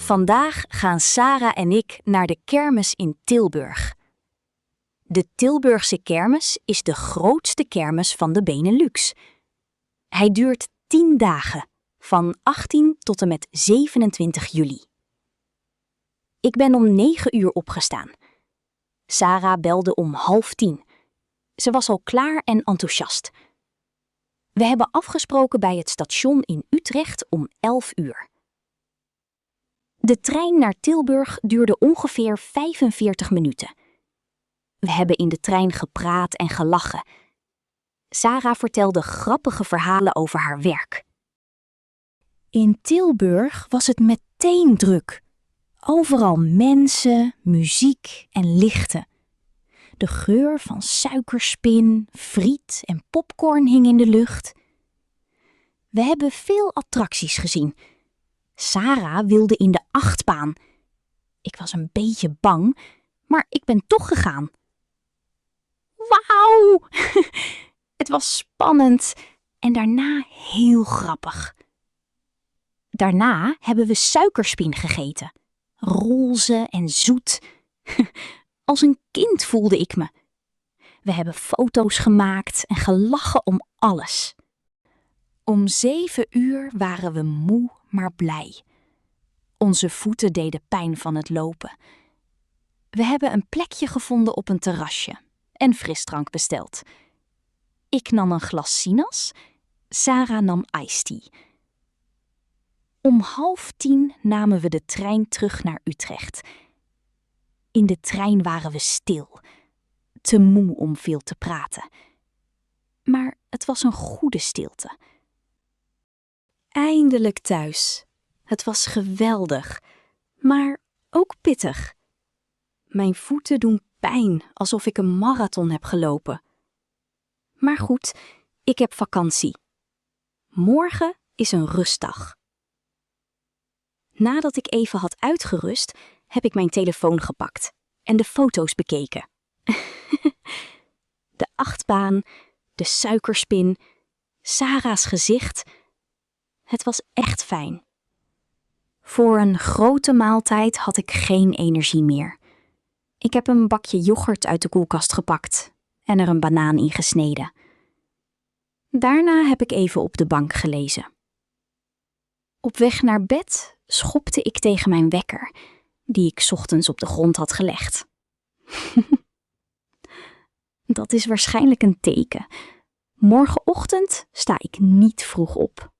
Vandaag gaan Sarah en ik naar de kermis in Tilburg. De Tilburgse kermis is de grootste kermis van de Benelux. Hij duurt 10 dagen, van 18 tot en met 27 juli. Ik ben om 9 uur opgestaan. Sarah belde om 9:30. Ze was al klaar en enthousiast. We hebben afgesproken bij het station in Utrecht om 11 uur. De trein naar Tilburg duurde ongeveer 45 minuten. We hebben in de trein gepraat en gelachen. Sarah vertelde grappige verhalen over haar werk. In Tilburg was het meteen druk. Overal mensen, muziek en lichten. De geur van suikerspin, friet en popcorn hing in de lucht. We hebben veel attracties gezien. Sarah wilde in de achtbaan. Ik was een beetje bang, maar ik ben toch gegaan. Wauw! Het was spannend en daarna heel grappig. Daarna hebben we suikerspin gegeten. Roze en zoet. Als een kind voelde ik me. We hebben foto's gemaakt en gelachen om alles. Om 7 uur waren we moe, maar blij. Onze voeten deden pijn van het lopen. We hebben een plekje gevonden op een terrasje en frisdrank besteld. Ik nam een glas sinaas, Sarah nam iced tea. Om 9:30 namen we de trein terug naar Utrecht. In de trein waren we stil, te moe om veel te praten. Maar het was een goede stilte. Eindelijk thuis. Het was geweldig, maar ook pittig. Mijn voeten doen pijn, alsof ik een marathon heb gelopen. Maar goed, ik heb vakantie. Morgen is een rustdag. Nadat ik even had uitgerust, heb ik mijn telefoon gepakt en de foto's bekeken. De achtbaan, de suikerspin, Sarah's gezicht. Het was echt fijn. Voor een grote maaltijd had ik geen energie meer. Ik heb een bakje yoghurt uit de koelkast gepakt en er een banaan in gesneden. Daarna heb ik even op de bank gelezen. Op weg naar bed schopte ik tegen mijn wekker, die ik 's ochtends op de grond had gelegd. Dat is waarschijnlijk een teken. Morgenochtend sta ik niet vroeg op.